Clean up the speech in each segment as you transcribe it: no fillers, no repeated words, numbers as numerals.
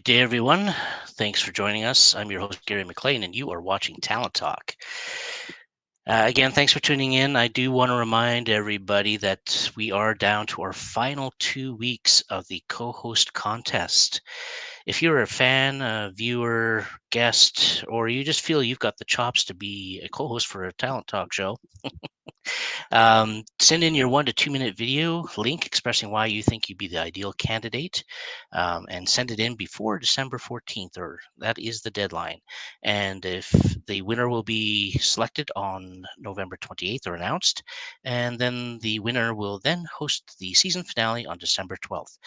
day, everyone. Thanks for joining us. I'm your host, Gary McLean, and you are watching Talent Talk. Again, thanks for tuning in. I do want to remind everybody that we are down to our final 2 weeks of the co-host contest. If you're a fan, a viewer, guest, or you just feel you've got the chops to be a co-host for a Talent Talk show, send in your 1 to 2 minute video link expressing why you think you'd be the ideal candidate, and send it in before December 14th, or that is the deadline. And if the winner will be selected on November 28th or announced, and then the winner will then host the season finale on December 12th.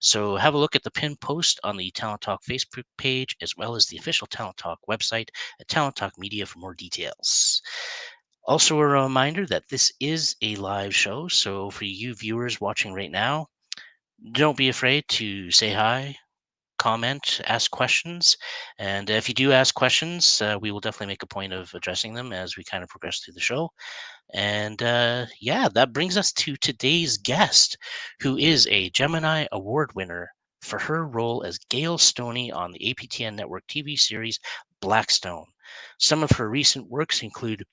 So have a look at the pinned post on the Talent Talk Facebook page, as well as the official Talent Talk website at Talent Talk Media for more details. Also, a reminder that this is a live show, so for you viewers watching right now, don't be afraid to say hi, comment, ask questions. And if you do ask questions, we will definitely make a point of addressing them as we kind of progress through the show. And yeah, that brings us to today's guest, who is a Gemini Award winner for her role as Gail Stoney on the APTN network TV series Blackstone. Some of her recent works include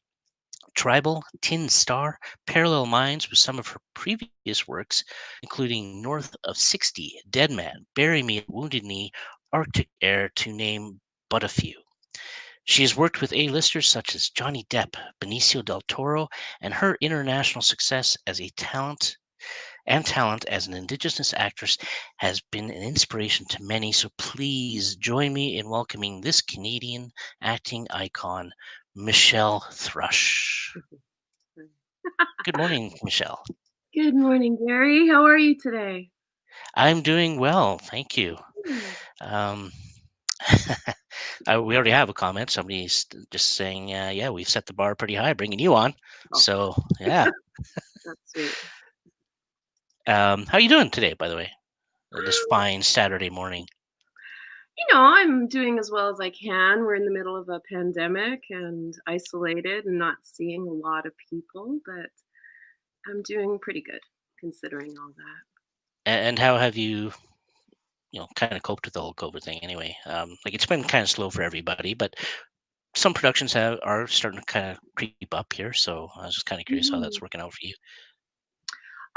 Tribal, Tin Star, Parallel Minds with some of her previous works, including North of 60, Deadman, Bury Me at Wounded Knee, Arctic Air, to name but a few. She has worked with A-listers such as Johnny Depp, Benicio Del Toro, and her international success as a talent as an Indigenous actress has been an inspiration to many. So please join me in welcoming this Canadian acting icon, Michelle Thrush. Good morning, Michelle. Good morning, Gary. How are you today? I'm doing well, thank you. Um, we already have a comment. Somebody's just saying, yeah, we've set the bar pretty high, bringing you on. Oh. So, yeah. That's sweet. How are you doing today, by the way? This fine Saturday morning. I'm doing as well as I can. We're in the middle of a pandemic and isolated and not seeing a lot of people, but I'm doing pretty good considering all that. And how have you, kind of coped with the whole COVID thing anyway? It's been kind of slow for everybody, but some productions are starting to kind of creep up here. So I was just kind of curious how that's working out for you.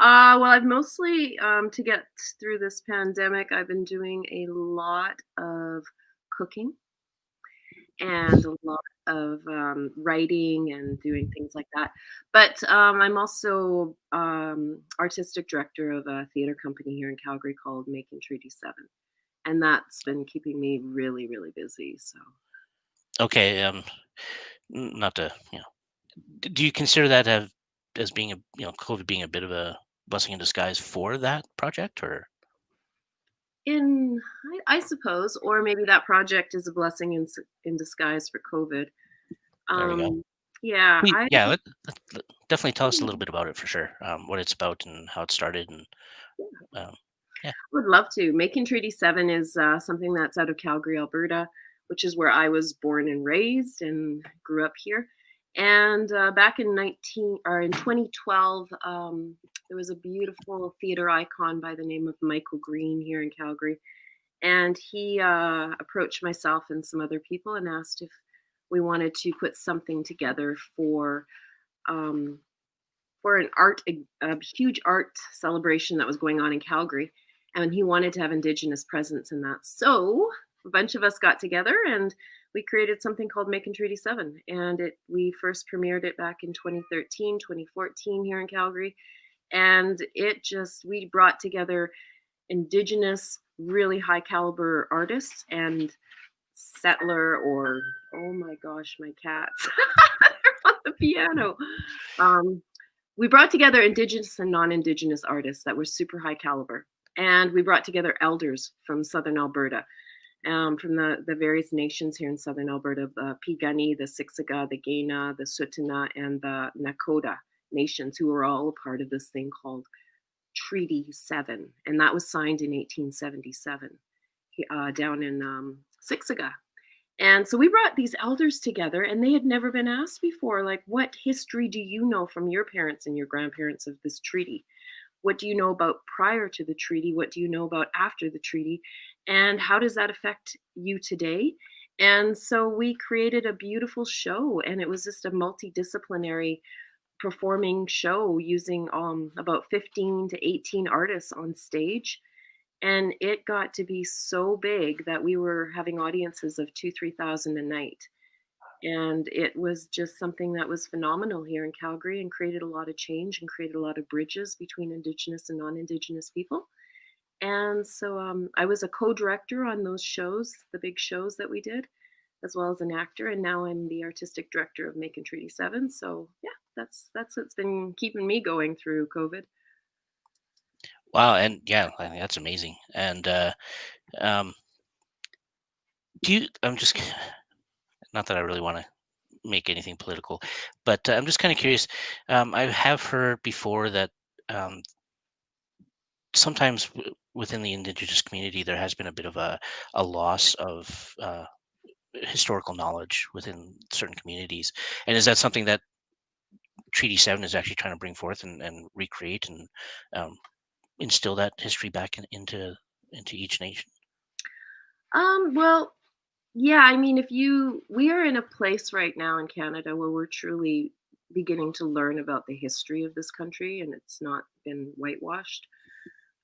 Well, I've mostly, to get through this pandemic, I've been doing a lot of cooking and a lot of writing and doing things like that. But I'm also artistic director of a theater company here in Calgary called Making Treaty 7. And that's been keeping me really, really busy. So, Okay. Not to, do you consider that as being COVID being a bit of a blessing in disguise for that project, or? I suppose, or maybe that project is a blessing in disguise for COVID. There we go. Yeah, Yeah, definitely tell us a little bit about it for sure. What it's about and how it started, and yeah. would love to. Making Treaty 7 is something that's out of Calgary, Alberta, which is where I was born and raised and grew up here. And back in 2012, there was a beautiful theater icon by the name of Michael Green here in Calgary. And he approached myself and some other people and asked if we wanted to put something together for a huge art celebration that was going on in Calgary. And he wanted to have Indigenous presence in that. So a bunch of us got together and we created something called Making Treaty 7. And we first premiered it back in 2013, 2014 here in Calgary. And we brought together Indigenous, really high caliber artists and oh my gosh, my cats on the piano. We brought together Indigenous and non-Indigenous artists that were super high caliber. And we brought together elders from Southern Alberta, from the various nations here in Southern Alberta, the Piikani, the Siksika, the Kainai, the Tsuut'ina, and the Nakota nations, who were all a part of this thing called Treaty 7. And that was signed in 1877 down in Siksika. And so we brought these elders together, and they had never been asked before, like, what history do you know from your parents and your grandparents of this treaty? What do you know about prior to the treaty? What do you know about after the treaty? and how does that affect you today? And so we created a beautiful show, and it was just a multidisciplinary performing show using about 15 to 18 artists on stage. And it got to be so big that we were having audiences of 2, 3,000 a night. And it was just something that was phenomenal here in Calgary and created a lot of change and created a lot of bridges between Indigenous and non-Indigenous people. And so I was a co-director on those shows, the big shows that we did, as well as an actor. And now I'm the artistic director of Making Treaty 7. So yeah, that's what's been keeping me going through COVID. Wow, and yeah, I think that's amazing. And um, do you? I'm just not that I really want to make anything political, but I'm just kind of curious. I have heard before that um, sometimes within the Indigenous community there has been a bit of a loss of historical knowledge within certain communities. And is that something that Treaty 7 is actually trying to bring forth and recreate and um, instill that history back into each nation? Well, yeah, I mean, we are in a place right now in Canada where we're truly beginning to learn about the history of this country, and it's not been whitewashed.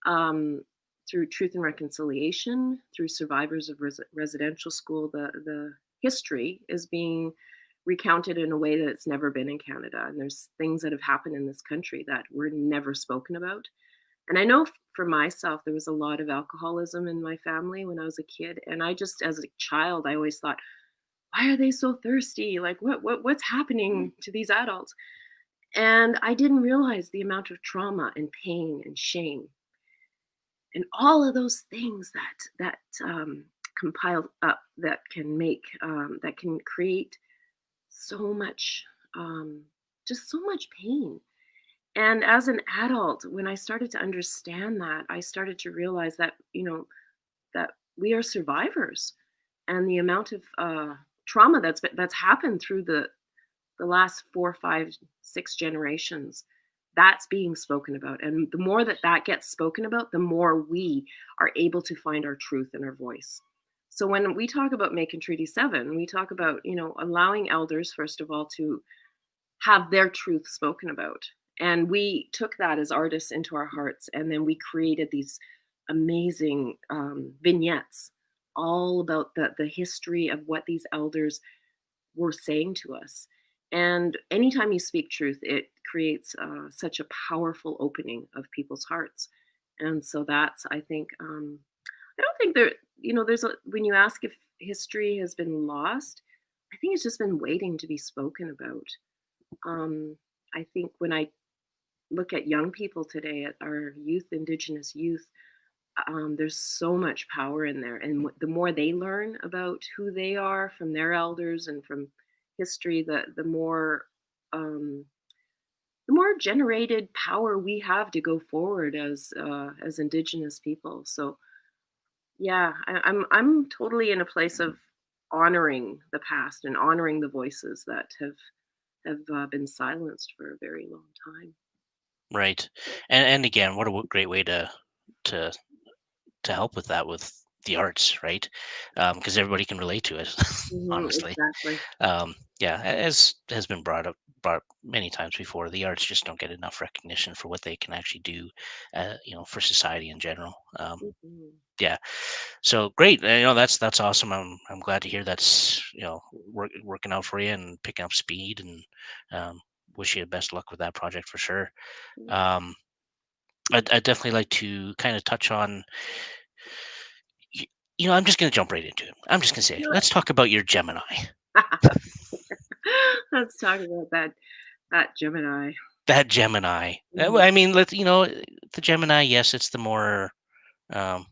Um, through Truth and Reconciliation, through Survivors of Residential School, the history is being recounted in a way that it's never been in Canada. And there's things that have happened in this country that were never spoken about. And I know for myself, there was a lot of alcoholism in my family when I was a kid. And I just, as a child, I always thought, why are they so thirsty? Like, what's happening to these adults? And I didn't realize the amount of trauma and pain and shame and all of those things that compiled up that can make that can create so much, just so much pain. And as an adult, when I started to understand that, I started to realize that, that we are survivors, and the amount of trauma that's happened through the last 4, 5, 6 generations, that's being spoken about. And the more that gets spoken about, the more we are able to find our truth and our voice. So when we talk about Making Treaty 7, we talk about, allowing elders, first of all, to have their truth spoken about. And we took that as artists into our hearts. And then we created these amazing vignettes all about the history of what these elders were saying to us. And anytime you speak truth, it creates such a powerful opening of people's hearts. And so that's, I think, I don't think when you ask if history has been lost, I think it's just been waiting to be spoken about. I think when I look at young people today, at our youth, Indigenous youth, there's so much power in there. And the more they learn about who they are from their elders and from history, the more generated power we have to go forward as Indigenous people. So yeah, I'm totally in a place of honoring the past and honoring the voices that have been silenced for a very long time. Right. And again, what a great way to help with that with the arts, right? Because everybody can relate to it, honestly. Exactly. Yeah, as has been brought up many times before, the arts just don't get enough recognition for what they can actually do, for society in general. Mhm. Yeah, so great. That's awesome. I'm glad to hear that's working out for you and picking up speed, and wish you the best luck with that project for sure. Yeah. Um, I'd definitely like to kind of touch on. I'm just going to jump right into it. I'm just going to say, let's talk about your Gemini. Let's talk about that Gemini. That Gemini. Mhm. I mean, the Gemini. Yes, it's the more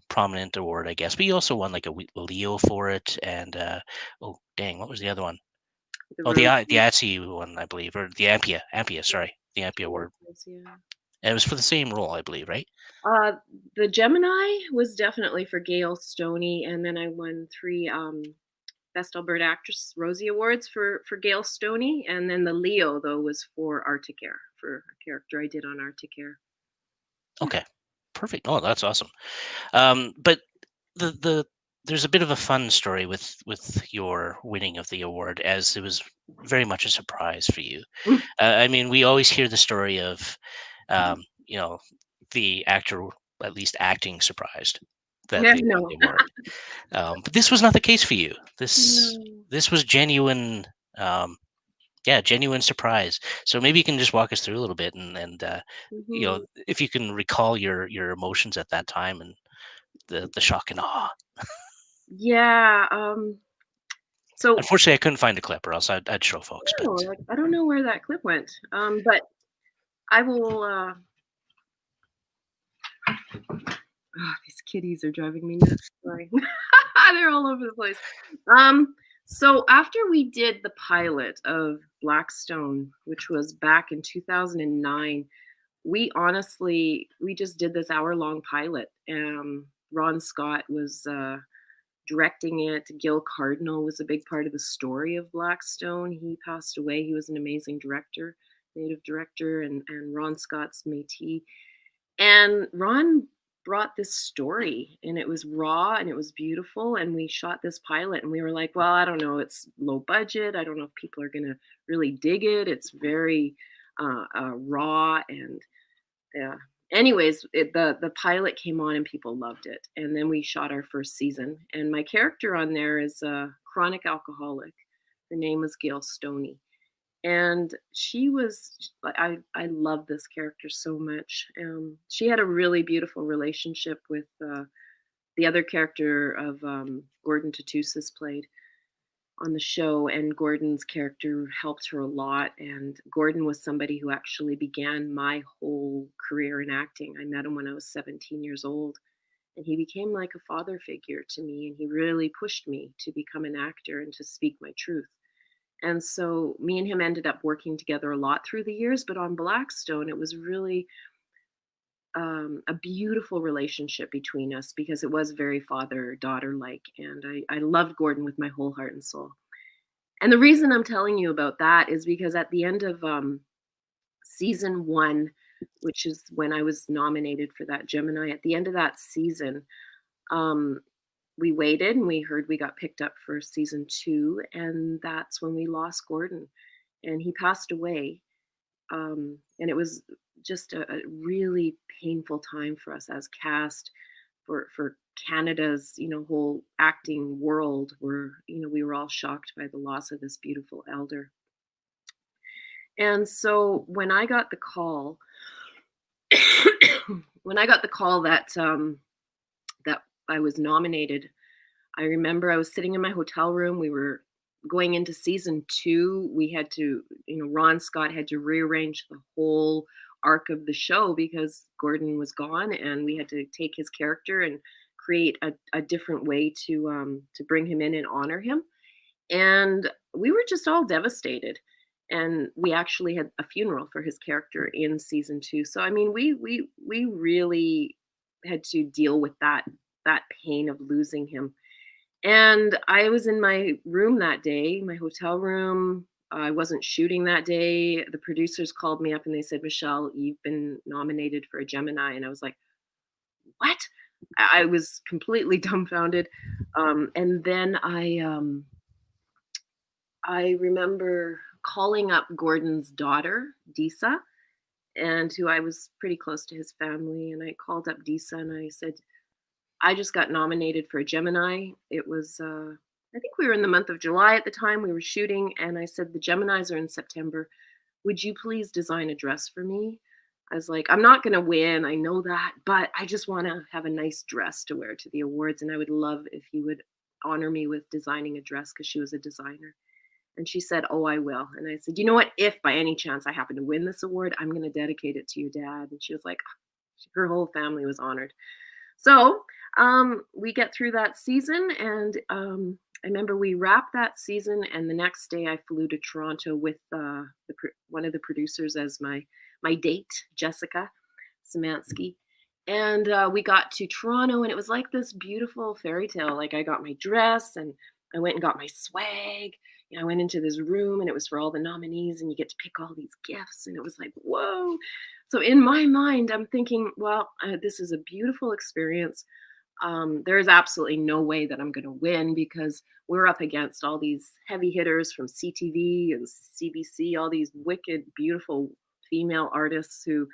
prominent award, I guess. But you also won like a Leo for it, and oh dang, what was the other one? The Oh, Rose. the ATSI one, I believe, or the Ampia. Sorry, the Ampia award. Yeah. And it was for the same role, I believe, right? Uh, the Gemini was definitely for Gail Stoney, and then I won 3 Best Alberta Actress Rosie Awards for Gail Stoney, and then the Leo though was for Arctic Air, for a character I did on Arctic Air. Okay, perfect. Oh, that's awesome. But the there's a bit of a fun story with your winning of the award, as it was very much a surprise for you. I mean, we always hear the story of, you know, the actor at least acting surprised that Yeah, they won no. the award. But this was not the case for you. No. This was genuine. Yeah, genuine surprise. So maybe you can just walk us through a little bit, and you know, Mhm. if you can recall your emotions at that time and the shock and awe. Yeah, so Unfortunately, I couldn't find a clip, or else I'd show folks. But no, like, I don't know where that clip went, but I will, these kitties are driving me nuts, sorry. They're all over the place. So after we did the pilot of Blackstone, which was back in 2009, we just did this hour-long pilot. Ron Scott was, directing it. Gil Cardinal was a big part of the story of Blackstone. He passed away. He was an amazing director, native director, and Ron Scott's métis. And Ron brought this story, and it was raw and it was beautiful. And we shot this pilot, and we were like, well, I don't know, it's low budget. I don't know if people are going to really dig it. It's very raw and yeah. Anyways, the pilot came on and people loved it, and then we shot our first season. And my character on there is a chronic alcoholic. Her name was Gail Stoney, and she was I love this character so much. She had a really beautiful relationship with the other character of Gordon Tatusis played on the show, and Gordon's character helped her a lot. And Gordon was somebody who actually began my whole career in acting. I met him when I was 17 years old, and he became like a father figure to me, and he really pushed me to become an actor and to speak my truth. And so me and him ended up working together a lot through the years, but on Blackstone it was really a beautiful relationship between us because it was very father daughter like, and I loved Gordon with my whole heart and soul. And the reason I'm telling you about that is because at the end of season one, which is when I was nominated for that Gemini, at the end of that season, um, we waited and we heard we got picked up for season two. And that's when we lost Gordon. And he passed away. And it was just a really painful time for us as cast, for Canada's whole acting world, where we were all shocked by the loss of this beautiful elder. And so when I got the call, that I was nominated, I remember I was sitting in my hotel room. We were going into season two. We had to, Ron Scott had to rearrange the whole arc of the show because Gordon was gone, and we had to take his character and create a different way to bring him in and honor him. And we were just all devastated. And we actually had a funeral for his character in season two. So I mean, we really had to deal with that pain of losing him. And I was in my room that day, my hotel room. I wasn't shooting that day. The producers called me up and they said, Michelle, you've been nominated for a Gemini. And I was like, what? I was completely dumbfounded. And then I remember calling up Gordon's daughter, Disa, and who I was pretty close to his family. And I called up Disa and I said, I just got nominated for a Gemini. It was, I think we were in the month of July at the time we were shooting. And I said, the Geminis are in September. Would you please design a dress for me? I was like, I'm not going to win. I know that, but I just want to have a nice dress to wear to the awards. And I would love if you would honor me with designing a dress, because she was a designer. And she said, oh, I will. And I said, you know what? If by any chance I happen to win this award, I'm going to dedicate it to your dad. And she was like, her whole family was honored. So we get through that season, and I remember we wrapped that season, and the next day I flew to Toronto with one of the producers as my date, Jessica Szymanski. And we got to Toronto, and it was like this beautiful fairy tale. Like, I got my dress, and I went and got my swag. I went into this room, and it was for all the nominees, and you get to pick all these gifts, and it was like, whoa. So in my mind, I'm thinking, well, this is a beautiful experience. There is absolutely no way that I'm going to win because we're up against all these heavy hitters from CTV and CBC, all these wicked, beautiful female artists who,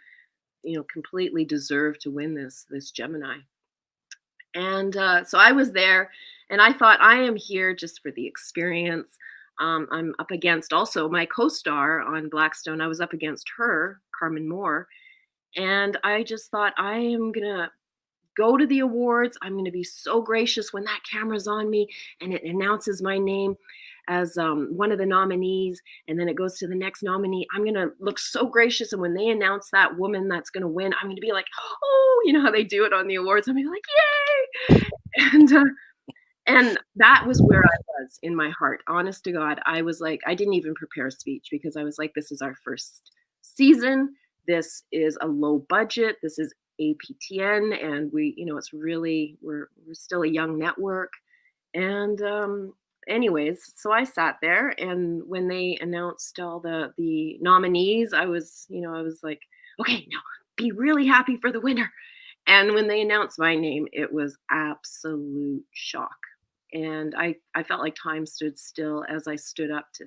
completely deserve to win this Gemini. And so I was there, and I thought I am here just for the experience. I'm up against also my co-star on Blackstone. I was up against her, Carmen Moore, and I just thought I am gonna go to the awards. I'm going to be so gracious when that camera's on me and it announces my name as one of the nominees. And then it goes to the next nominee. I'm going to look so gracious. And when they announce that woman that's going to win, I'm going to be like, oh, you know how they do it on the awards. I'm going to be like, yay. And that was where I was in my heart. Honest to God, I was like, I didn't even prepare a speech because I was like, this is our first season. This is a low budget. This is APTN, and we, it's really we're still a young network. And anyways, so I sat there, and when they announced all the nominees, I was like, okay, now be really happy for the winner. And when they announced my name, it was absolute shock. And I felt like time stood still as I stood up to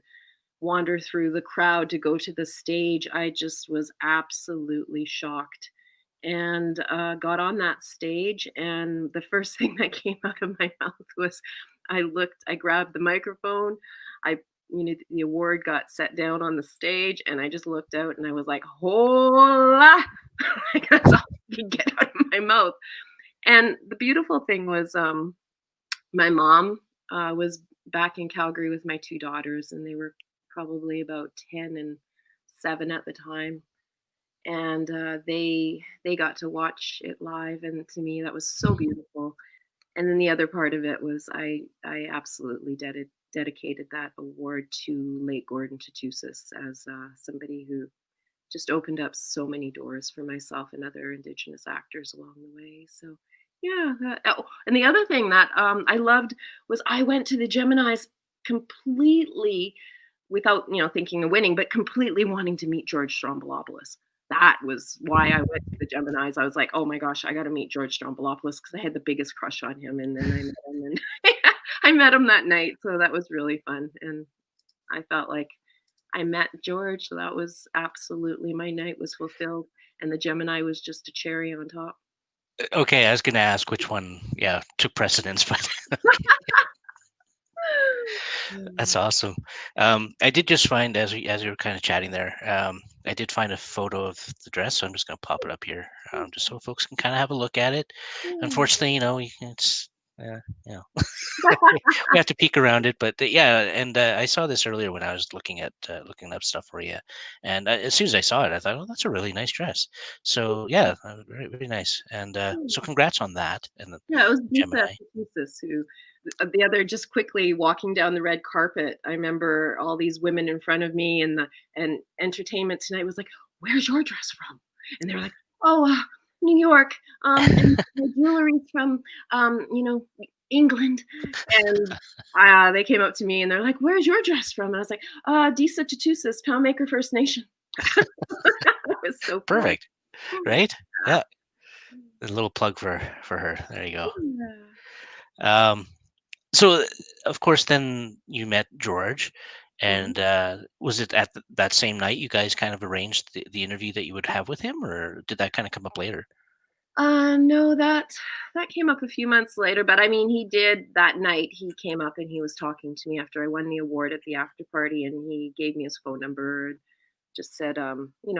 wander through the crowd to go to the stage. I just was absolutely shocked and got on that stage. And the first thing that came out of my mouth was I grabbed the microphone. The award got set down on the stage, and I just looked out and I was like, hola! Like, that's all I could get out of my mouth. And the beautiful thing was, my mom was back in Calgary with my two daughters, and they were probably about 10 and 7 at the time. And they got to watch it live, and to me that was so beautiful. And then the other part of it was I absolutely dedicated that award to late Gordon Tatusis as somebody who just opened up so many doors for myself and other Indigenous actors along the way. So yeah. And the other thing that I loved was I went to the Geminis completely without thinking of winning, but completely wanting to meet George Stroumboulopoulos. That was why I went to the Geminis. I was like, oh my gosh, I got to meet George Stroumboulopoulos because I had the biggest crush on him. And then I met him, and I met him that night. So that was really fun. And I felt like I met George. So that was absolutely, my night was fulfilled. And the Gemini was just a cherry on top. Okay, I was going to ask which one, took precedence, but that's awesome. I did just find, as we were kind of chatting there, I did find a photo of the dress, so I'm just going to pop it up here, just so folks can kind of have a look at it. Unfortunately, it's we have to peek around it, but and I saw this earlier when I was looking up stuff for you, and as soon as I saw it, I thought, oh, that's a really nice dress. So yeah, very, very nice. And so congrats on that. And Yeah, it was Gemini. Lisa who, the other, just quickly walking down the red carpet. I remember all these women in front of me, and Entertainment Tonight was like, "Where's your dress from?" And they were like, "Oh, New York, and my jewelry's from, England." And they came up to me and they're like, "Where's your dress from?" And I was like, Disa Tatusis, Poundmaker First Nation. It was so cool. Perfect, right? Yeah, a little plug for her. There you go. Yeah. So of course, then you met George, and was it at that same night you guys kind of arranged the interview that you would have with him, or did that kind of come up later? No, that came up a few months later, but I mean, he did that night. He came up and he was talking to me after I won the award at the after party, and he gave me his phone number and just said,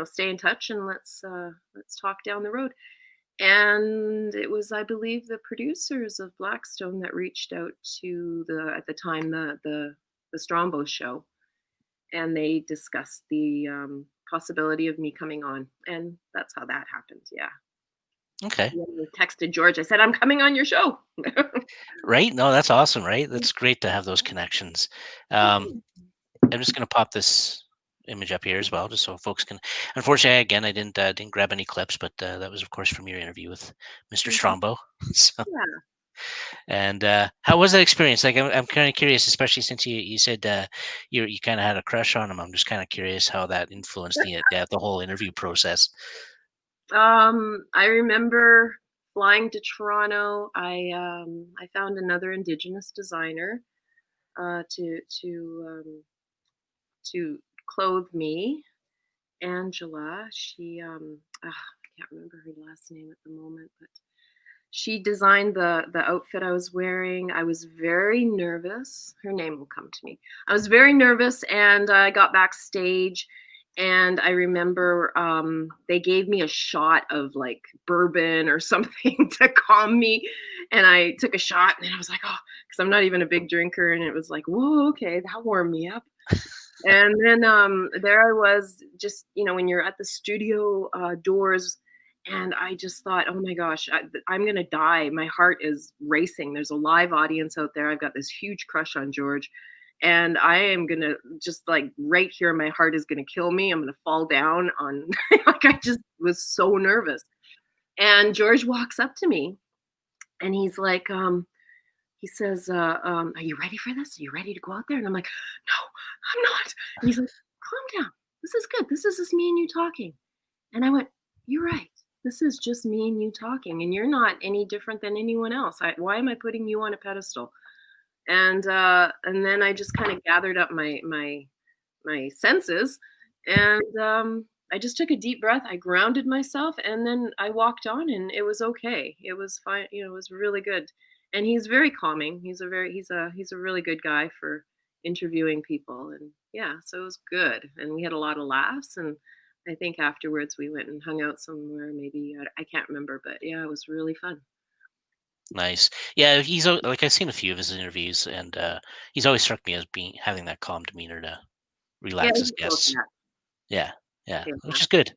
stay in touch and let's talk down the road. And it was, I believe, the producers of Blackstone that reached out to at the time, the Strombo show, and they discussed the possibility of me coming on, and that's how that happened. Yeah. Okay. I texted George. I said, "I'm coming on your show." Right? No, that's awesome, right? That's great to have those connections. I'm just going to pop this image up here as well, just so folks can. Unfortunately, again, I didn't grab any clips, but that was, of course, from your interview with Mr. Strombo. So, Yeah. and how was that experience? Like, I'm kind of curious, especially since you said you kind of had a crush on him. I'm just kind of curious how that influenced the whole interview process. I remember flying to Toronto, I found another Indigenous designer to clothe me. Angela, I can't remember her last name at the moment, but she designed the outfit I was wearing. I was very nervous. Her name will come to me. I was very nervous, and I got backstage, and I remember they gave me a shot of like bourbon or something to calm me, and I took a shot, and then I was like, oh, because I'm not even a big drinker, and it was like, whoa, okay, that warmed me up. And then there I was, just, when you're at the studio doors, and I just thought, oh my gosh, I'm going to die. My heart is racing. There's a live audience out there. I've got this huge crush on George. And I am going to just like right here, my heart is going to kill me. I'm going to fall down on, like, I just was so nervous. And George walks up to me and he's like, he says, are you ready for this? Are you ready to go out there? And I'm like, no, I'm not. And he's like, calm down. This is good. This is just me and you talking. And I went, you're right. This is just me and you talking. And you're not any different than anyone else. Why am I putting you on a pedestal? And then I just kind of gathered up my senses. And I just took a deep breath. I grounded myself, and then I walked on, and it was okay. It was fine. It was really good. And he's very calming. He's a really good guy for interviewing people. And yeah, so it was good. And we had a lot of laughs. And I think afterwards we went and hung out somewhere. Maybe I can't remember, but yeah, it was really fun. Nice. Yeah, like I've seen a few of his interviews, and he's always struck me as having that calm demeanor to Yeah, relax his he's so guests. fat. Yeah, yeah, Yeah. which is good.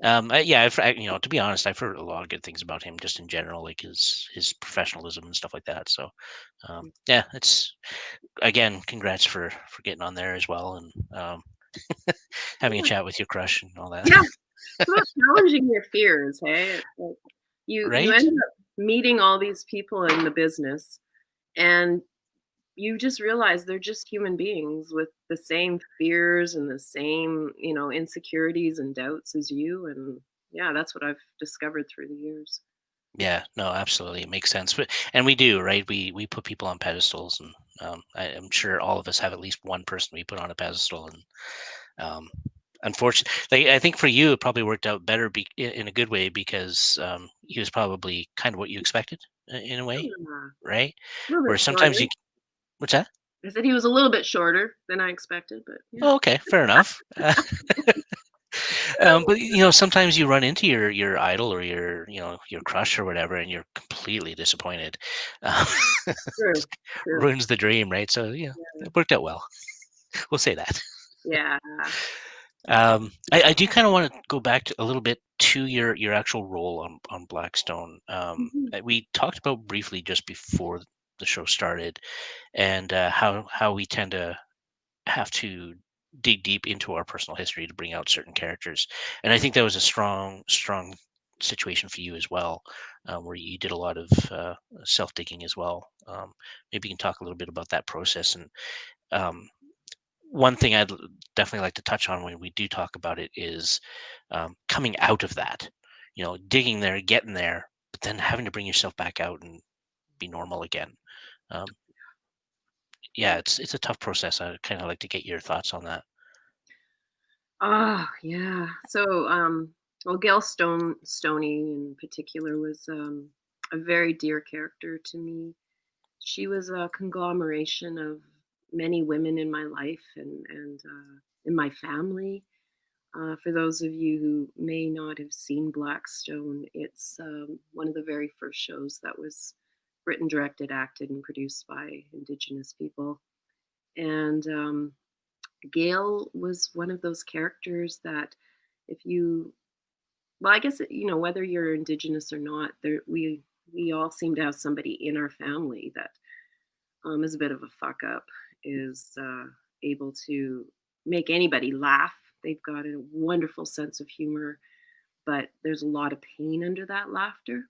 Yeah, to be honest, I've heard a lot of good things about him just in general, like his professionalism and stuff like that. So, yeah, it's again, congrats for getting on there as well, and having a chat with your crush and all that. Yeah. It's about challenging your fears, hey? It's like you Right? end up meeting all these people in the business, and you just realize they're just human beings with the same fears and the same, insecurities and doubts as you. And yeah, that's what I've discovered through the years. Yeah, no, absolutely, it makes sense. And we do, right? We put people on pedestals, and I'm sure all of us have at least one person we put on a pedestal, and um, unfortunately, I think for you, it probably worked out better in a good way because he was probably kind of what you expected in a way, Yeah. right? A little Where bit sometimes shorter. what's that? I said he was a little bit shorter than I expected, but yeah. Oh, okay, fair enough. But sometimes you run into your idol or your crush or whatever, and you're completely disappointed. Um, True. True. ruins the dream, right? So yeah, it worked out well. We'll say that. Yeah. I do kind of want to go back to a little bit to your actual role on Blackstone. Mhm. We talked about briefly just before the show started, and how we tend to have to dig deep into our personal history to bring out certain characters. And I think that was a strong situation for you as well, where you did a lot of self digging as well. Maybe you can talk a little bit about that process. And um, one thing definitely like to touch on when we do talk about it is coming out of that, digging there, getting there, but then having to bring yourself back out and be normal again. Um, yeah, it's a tough process. I kind of like to get your thoughts on that. Oh, yeah. So, well, Gail Stoney in particular was a very dear character to me. She was a conglomeration of many women in my life and in my family. For those of you who may not have seen Blackstone, it's one of the very first shows that was written, directed, acted, and produced by Indigenous people. And Gail was one of those characters that, if you, well, I guess whether you're Indigenous or not, we all seem to have somebody in our family that is a bit of a fuck up, is able to make anybody laugh. They've got a wonderful sense of humor, but there's a lot of pain under that laughter.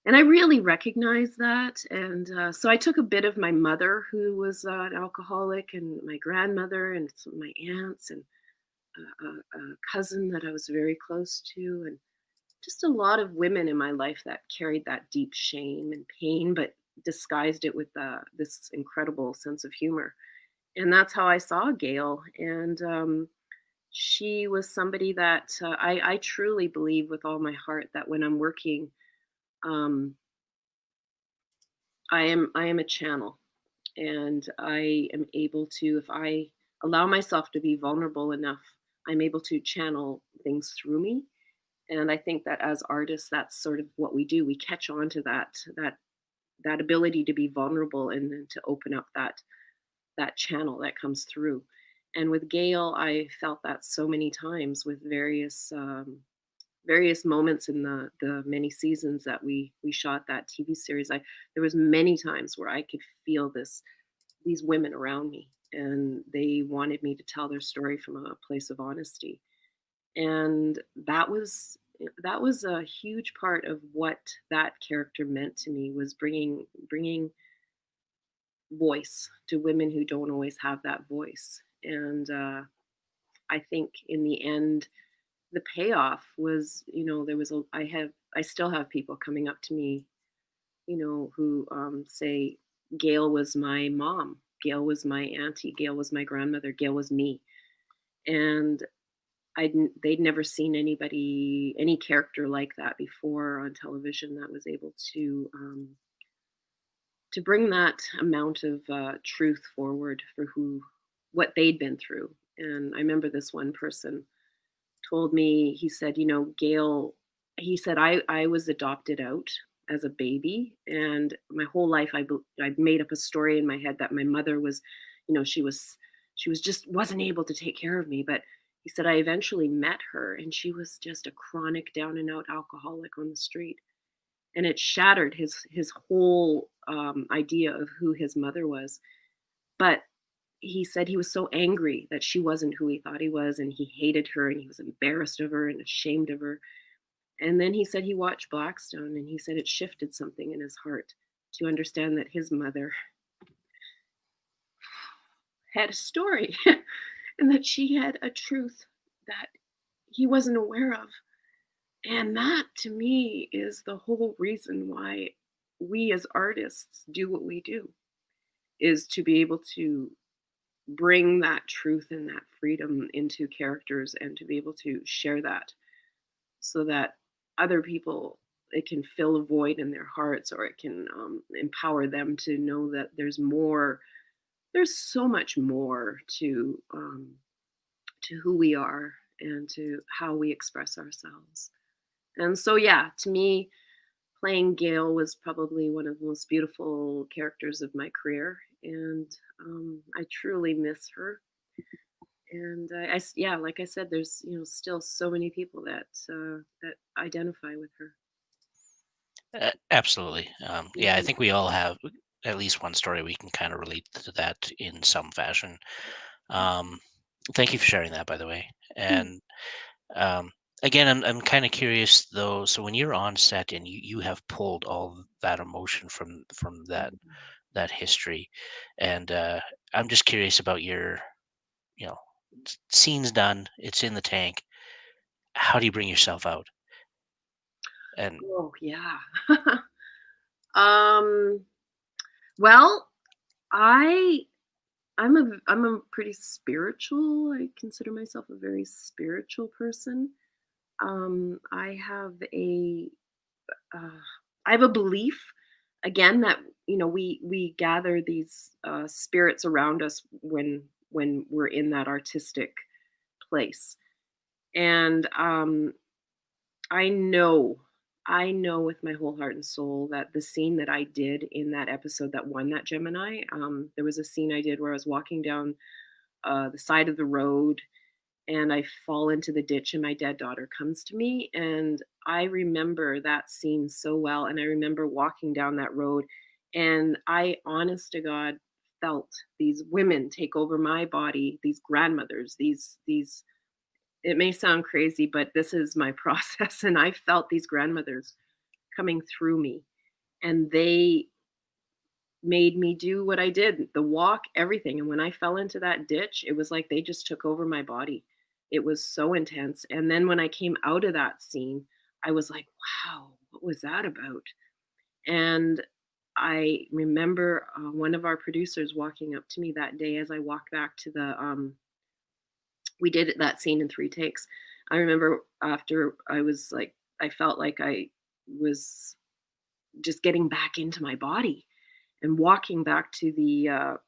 And I really recognize that. And so I took a bit of my mother, who was an alcoholic, and my grandmother, and some of my aunts, and a cousin that I was very close to. And just a lot of women in my life that carried that deep shame and pain, but disguised it with this incredible sense of humor. And that's how I saw Gail. And she was somebody that I truly believe with all my heart that when I'm working, um, I am a channel, and I am able to, if I allow myself to be vulnerable enough, I'm able to channel things through me. And I think that as artists, that's sort of what we do. We catch on to that ability to be vulnerable and then to open up that channel that comes through. And with Gail, I felt that so many times with various moments in the many seasons that we shot that TV series. There was many times where I could feel these women around me, and they wanted me to tell their story from a place of honesty. And that was a huge part of what that character meant to me, was bringing voice to women who don't always have that voice. And I think in the end, the payoff was, there was I still have people coming up to me, who say, Gail was my mom, Gail was my auntie, Gail was my grandmother, Gail was me. And they'd never seen any character like that before on television that was able to bring that amount of truth forward for what they'd been through. And I remember this one person told me, he said, Gail, he said, I was adopted out as a baby, and my whole life I made up a story in my head that my mother was, she was just wasn't able to take care of me. But he said, I eventually met her, and she was just a chronic down and out alcoholic on the street. And it shattered his whole idea of who his mother was. But he said he was so angry that she wasn't who he thought he was, and he hated her, and he was embarrassed of her and ashamed of her. And then he said he watched Blackstone, and he said it shifted something in his heart to understand that his mother had a story and that she had a truth that he wasn't aware of. And that, to me, is the whole reason why we as artists do what we do, is to be able to bring that truth and that freedom into characters, and to be able to share that so that other people, it can fill a void in their hearts, or it can empower them to know that there's so much more to who we are and to how we express ourselves. And so, yeah, to me, playing Gail was probably one of the most beautiful characters of my career, and I truly miss her. And yeah, like I said, there's still so many people that identify with her. Absolutely. Yeah, I Mhm. think we all have at least one story we can kind of relate to that in some fashion. Um, Thank you for sharing that, by the way. Mm. And um, again, I'm kind of curious though. So when you're on set and you have pulled all that emotion from that history, and I'm just curious about your, you know, scene's done, it's in the tank. How do you bring yourself out? And Oh yeah. um. Well, I I'm a pretty spiritual. I consider myself a very spiritual person. I have uh, I have a belief, again, that we gather these spirits around us when we're in that artistic place. And I know with my whole heart and soul that the scene that I did in that episode that won that Gemini, there was a scene I did where I was walking down the side of the road, and I fall into the ditch, and my dead daughter comes to me. And I remember that scene so well. And I remember walking down that road, and I, honest to God, felt these women take over my body, these grandmothers, these it may sound crazy, but this is my process. And I felt these grandmothers coming through me, and they made me do what I did, the walk, everything. And when I fell into that ditch, it was like they just took over my body. It was so intense. And then when I came out of that scene, I was like, wow, what was that about? And I remember one of our producers walking up to me that day as I walked back to the we did that scene in 3 takes. I remember after I was like, I felt like I was just getting back into my body and walking back to the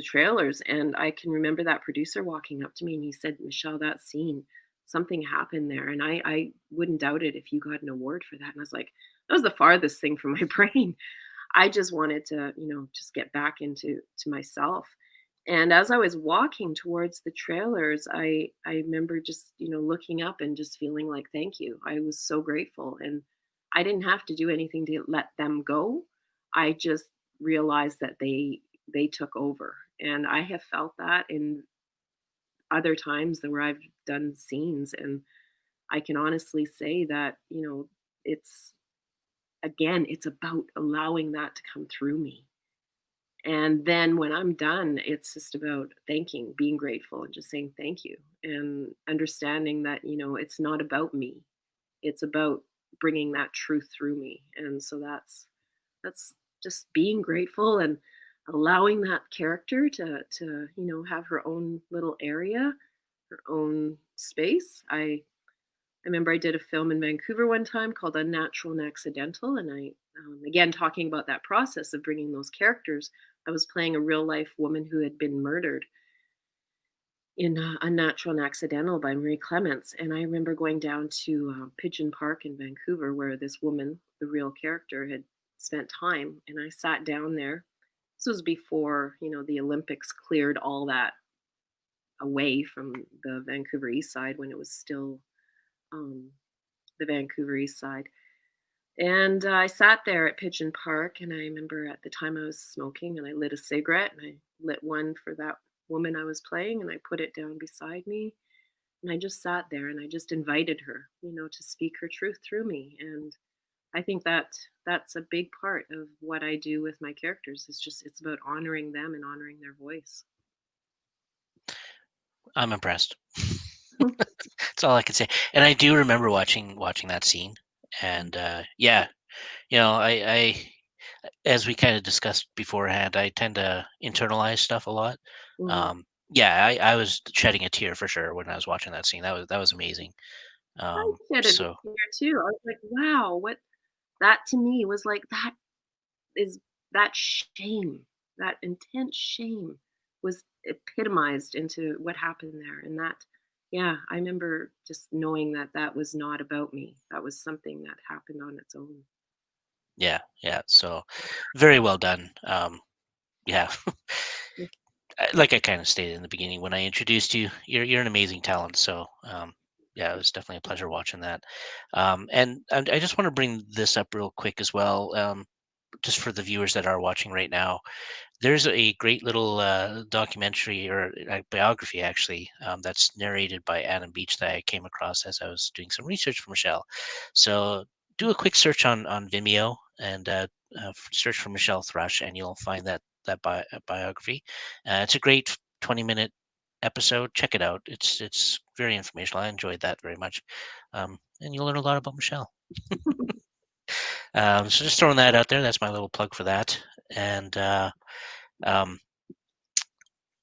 trailers. And I can remember that producer walking up to me and he said, Michelle, that scene, something happened there. And I wouldn't doubt it if you got an award for that. And I was like, that was the farthest thing from my brain. I just wanted to, just get back into to myself. And as I was walking towards the trailers, I remember just, looking up and just feeling like, thank you. I was so grateful. And I didn't have to do anything to let them go. I just realized that they took over. And I have felt that in other times where I've done scenes. And I can honestly say that, it's again, it's about allowing that to come through me. And then when I'm done, it's just about thanking, being grateful, and just saying thank you, and understanding that, it's not about me. It's about bringing that truth through me. And so that's just being grateful and allowing that character to have her own little area, her own space. I remember I did a film in Vancouver one time called Unnatural and Accidental, and I, again, talking about that process of bringing those characters, I was playing a real life woman who had been murdered in Unnatural and Accidental by Marie Clements. And I remember going down to Pigeon Park in Vancouver where this woman, the real character, had spent time. And I sat down there. This was before, the Olympics cleared all that away from the Vancouver East Side when it was still the Vancouver East Side. And I sat there at Pigeon Park, and I remember at the time I was smoking, and I lit a cigarette, and I lit one for that woman I was playing, and I put it down beside me, and I just sat there, and I just invited her, to speak her truth through me. And I think that that's a big part of what I do with my characters. It's about honoring them and honoring their voice. I'm impressed. That's all I can say. And I do remember watching that scene. And yeah, I as we kind of discussed beforehand, I tend to internalize stuff a lot. Mhm. Yeah, I was shedding a tear for sure when I was watching that scene. That was amazing. I shed a So tear too. I was like, wow, what that to me was like is that shame, that intense shame was epitomized into what happened there. And that, yeah, I remember just knowing that that was not about me. That was something that happened on its own. yeah. So very well done. Yeah. Like I kind of stated in the beginning when I introduced you, you're an amazing talent. So yeah, it was definitely a pleasure watching that. And I just want to bring this up real quick as well, just for the viewers that are watching right now. There's a great little documentary or biography actually, that's narrated by Adam Beach that I came across as I was doing some research for Michelle. So do a quick search on Vimeo and search for Michelle Thrush, and you'll find that biography. It's a great 20-minute episode. Check it out. It's very informational. I enjoyed that very much, and you'll learn a lot about Michelle. So just throwing that out there. That's my little plug for that. And um,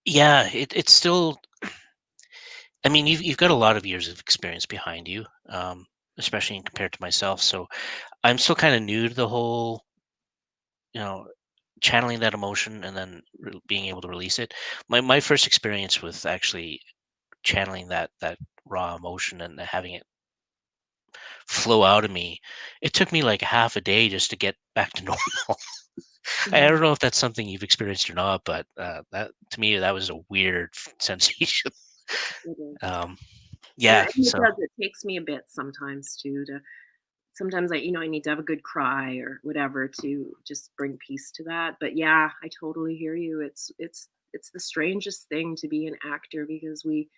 yeah, it's still. I mean, you've got a lot of years of experience behind you, especially compared to myself. So I'm still kind of new to the whole, you know, channeling that emotion and then being able to release it. My first experience with actually channeling that raw emotion and having it flow out of me, it took me like half a day just to get back to normal. I Mhm. don't know if that's something you've experienced or not, but that to me that was a weird sensation. It is. Um, And yeah, it so does, it takes me a bit sometimes too to sometimes I need to have a good cry or whatever to just bring peace to that. But yeah, I totally hear you. It's the strangest thing to be an actor because we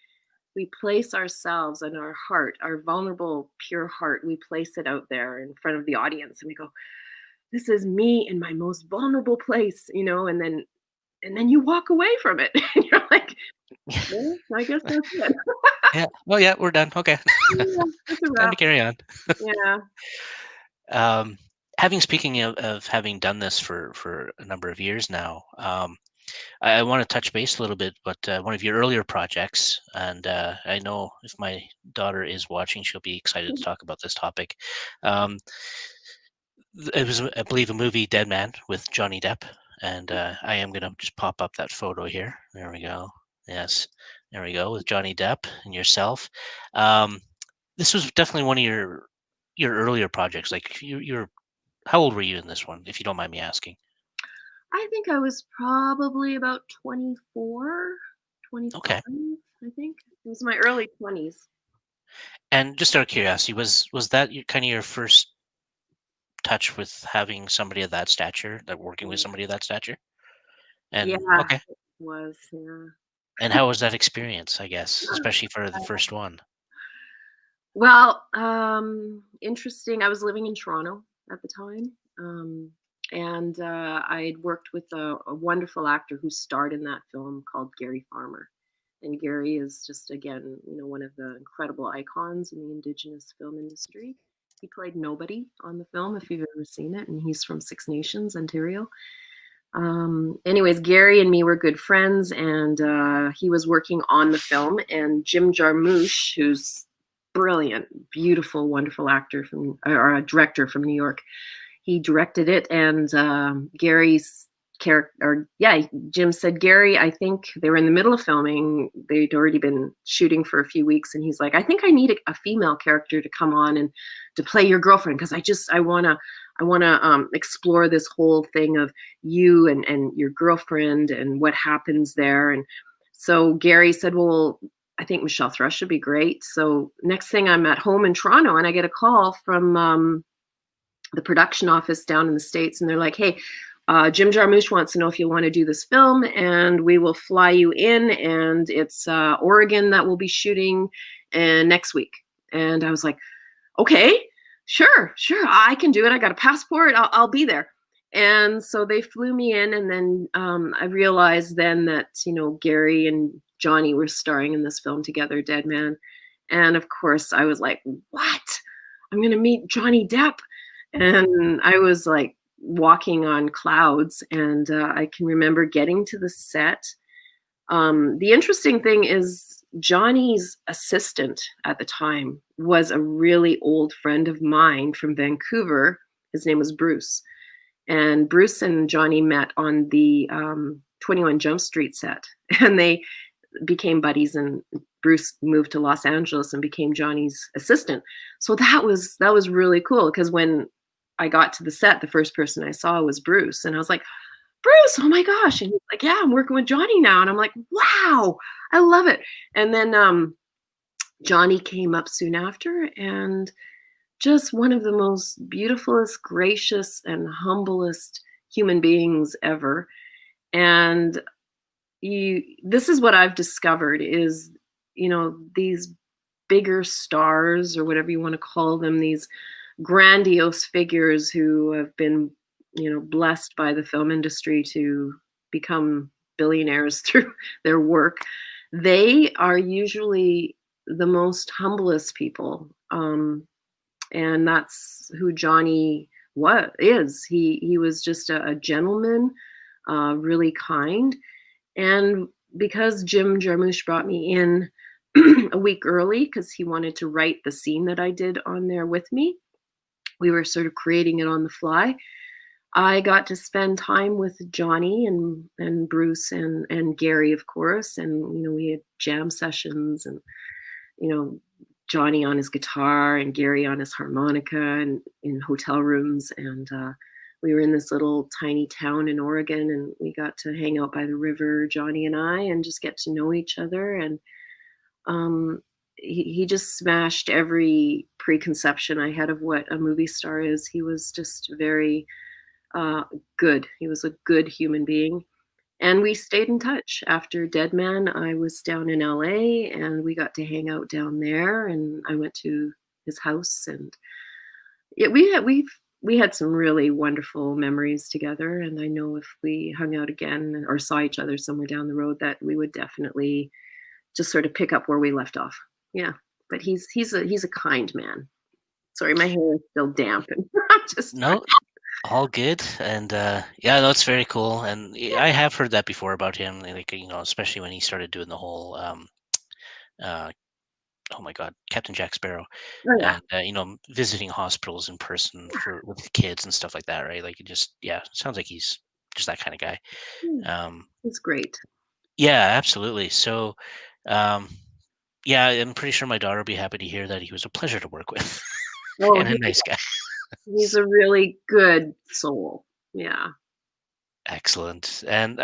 place ourselves and our heart, our vulnerable, pure heart, we place it out there in front of the audience and we go, this is me in my most vulnerable place, and then you walk away from it. And you're like, Well, I guess that's it. Yeah. Oh, yeah, we're done. Okay. Yeah, that's a Time to wrap. carry on. Yeah. Um, having speaking of having done this for a number of years now, I want to touch base a little bit, but one of your earlier projects, and I know if my daughter is watching, she'll be excited to talk about this topic. Um, it was, I believe, a movie, Dead Man, with Johnny Depp, and I am going to just pop up that photo here. There we go. Yes, there we go, with Johnny Depp and yourself. Um, this was definitely one of your earlier projects. Like you're, how old were you in this one, if you don't mind me asking? I think I was probably about 24, Okay. 25, I think. It was my early 20s. And just out of curiosity, was that kind of your first touch with having somebody of that stature, like working with Yeah. somebody of that stature? Yeah, And okay. it was, yeah. And how was that experience, I guess, especially for the first one? Well, interesting. I was living in Toronto at the time. And I'd worked with a wonderful actor who starred in that film called Gary Farmer. And Gary is just, again, one of the incredible icons in the Indigenous film industry. He played nobody on the film, if you've ever seen it, and he's from Six Nations, Ontario. Anyways, Gary and me were good friends, and he was working on the film. And Jim Jarmusch, who's brilliant, beautiful, wonderful actor or a director from New York, he directed it. And Gary's character, or yeah, Jim said, Gary, I think they were in the middle of filming. They'd already been shooting for a few weeks, and he's like, I think I need a female character to come on and to play your girlfriend, because I want to explore this whole thing of you and your girlfriend and what happens there. And so Gary said, well, I think Michelle Thrush would be great. So next thing, I'm at home in Toronto, and I get a call from the production office down in the States, and they're like, hey, Jim Jarmusch wants to know if you want to do this film, and we will fly you in, and it's Oregon that we'll be shooting and next week. And I was like, okay, sure, I can do it. I got a passport. I'll be there. And so they flew me in, and then I realized then that Gary and Johnny were starring in this film together, Dead Man. And of course, I was like, what? I'm gonna meet Johnny Depp. And I was like walking on clouds. And I can remember getting to the set. The interesting thing is Johnny's assistant at the time was a really old friend of mine from Vancouver. His name was Bruce. And Bruce and Johnny met on the 21 Jump Street set. And they became buddies, and Bruce moved to Los Angeles and became Johnny's assistant. So that was really cool, because when I got to the set, the first person I saw was Bruce. And I was like, Bruce, oh my gosh. And he's like, yeah, I'm working with Johnny now. And I'm like, wow, I love it. And then Johnny came up soon after, and just one of the most beautifulest, gracious, and humblest human beings ever. And this is what I've discovered is, these bigger stars, or whatever you want to call them, these grandiose figures who have been blessed by the film industry to become billionaires through their work, they are usually the most humblest people. And that's who Johnny is. He was just a gentleman, really kind. And because Jim Jarmusch brought me in a week early, because he wanted to write the scene that I did on there with me, we were sort of creating it on the fly. I got to spend time with Johnny and Bruce and Gary, of course. And, we had jam sessions, and, Johnny on his guitar and Gary on his harmonica, and in hotel rooms. And we were in this little tiny town in Oregon, and we got to hang out by the river, Johnny and I, and just get to know each other. And he just smashed every preconception I had of what a movie star is. He was just very good. He was a good human being. And we stayed in touch. After Dead Man, I was down in LA, and we got to hang out down there, and I went to his house. And yeah, we had some really wonderful memories together, and I know if we hung out again or saw each other somewhere down the road, that we would definitely just sort of pick up where we left off. Yeah, but he's a kind man. Sorry, my hair is still damp, and I'm just No, all good. And yeah, no, it's very cool. And I have heard that before about him, like, especially when he started doing the whole uh, oh my God, Captain Jack Sparrow, oh yeah, and visiting hospitals in person with the kids and stuff like that, right? Like, it just, yeah, sounds like he's just that kind of guy. yeah, Um, it's great. yeah, absolutely. So, um, yeah, I'm pretty sure my daughter will be happy to hear that he was a pleasure to work with Oh, and a nice guy. he's a really good soul. Yeah. Excellent. And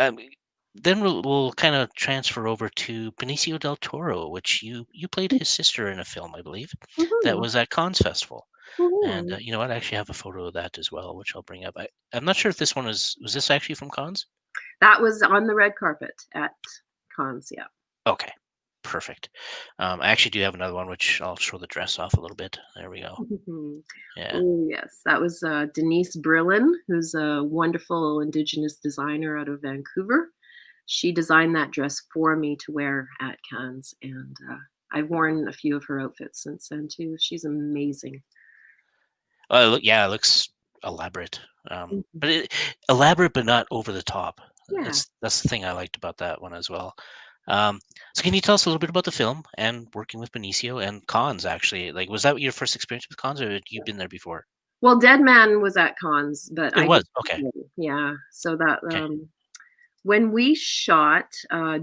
then we'll kind of transfer over to Benicio Del Toro, which you played his sister in a film, I believe, that Mhm, was at Cannes Festival. And mhm. you know what? I actually have a photo of that as well, which I'll bring up. I'm not sure if this one was this actually from Cannes? That was on the red carpet at Cons, yeah. Okay, perfect. I actually do have another one, which I'll show the dress off a little bit. There we go. Mhm. Yeah. Oh, yes, that was, Denise Brillin, who's a wonderful Indigenous designer out of Vancouver. She designed that dress for me to wear at Cannes, and, I've worn a few of her outfits since then too. She's amazing. Yeah, it looks elaborate. Mhm. But elaborate, but not over the top. Yeah. That's the thing I liked about that one as well. Um, so can you tell us a little bit about the film and working with Benicio and Cons actually? Like, was that your first experience with Cons, or had you been there before? Well, DEADMAN was at Cons, but It I did was. Okay. yeah, so that, Okay. when we shot,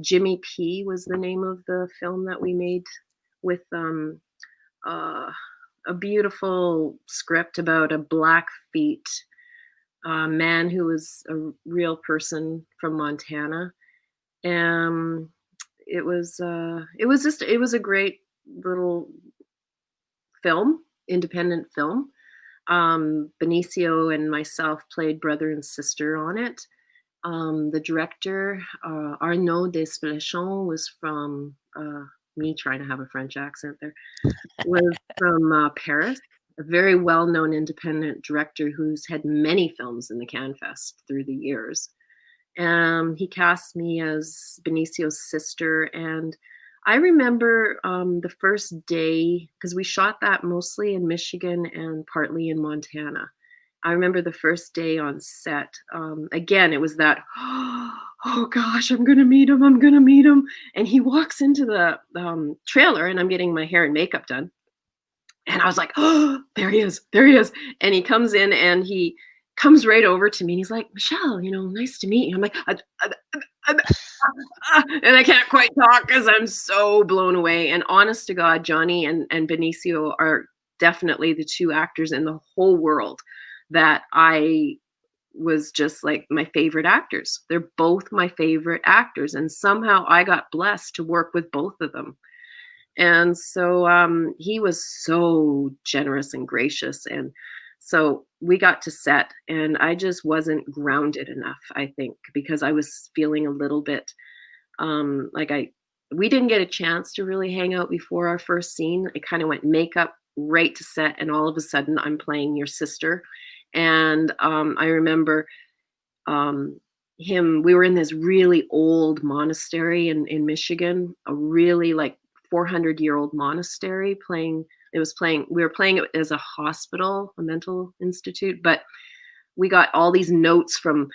Jimmy P was the name of the film that we made with, uh, a beautiful script about a Blackfeet, man who was a real person from Montana. Um, it was a great little film, independent film. Benicio and myself played brother and sister on it. The director, Arnaud Desplechin, was from, me trying to have a French accent there, was from, Paris, a very well-known independent director who's had many films in the Cannes Fest through the years. He cast me as Benicio's sister, and I remember, the first day, because we shot that mostly in Michigan and partly in Montana. I remember the first day on set, again, it was that, "Oh gosh, I'm gonna meet him, I'm gonna meet him," and he walks into the, trailer, and I'm getting my hair and makeup done, and I was like, "Oh, there he is, there he is," and he comes in, and he comes right over to me, and he's like, "Michelle, nice to meet you." I'm like, uh, and I can't quite talk because I'm so blown away. And honest to God, Johnny and Benicio are definitely the two actors in the whole world that I was just like my favorite actors. They're both my favorite actors, and somehow I got blessed to work with both of them. And so he was so generous and gracious. And so we got to set, and I just wasn't grounded enough, I think, because I was feeling a little bit, like we didn't get a chance to really hang out before our first scene. It kind of went makeup right to set, and all of a sudden I'm playing your sister. And I remember, um, we were in this really old monastery in Michigan, a really like 400-year-old monastery playing. We were playing it as a hospital, a mental institute, but we got all these notes from,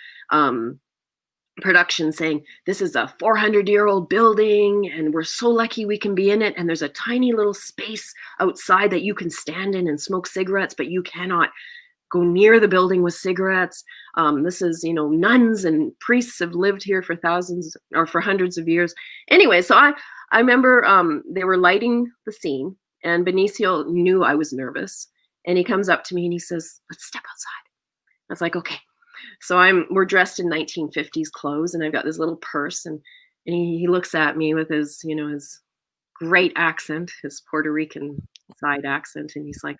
production saying this is a 400-year-old building and we're so lucky we can be in it, and there's a tiny little space outside that you can stand in and smoke cigarettes, but you cannot go near the building with cigarettes. This is, nuns and priests have lived here for thousands or for hundreds of years. Anyway, so I remember, they were lighting the scene, and Benicio knew I was nervous, and he comes up to me and he says, "Let's step outside." I was like, "Okay." So we're dressed in 1950s clothes, and I've got this little purse, and he looks at me with his, his great accent, his Puerto Rican side accent, and he's like,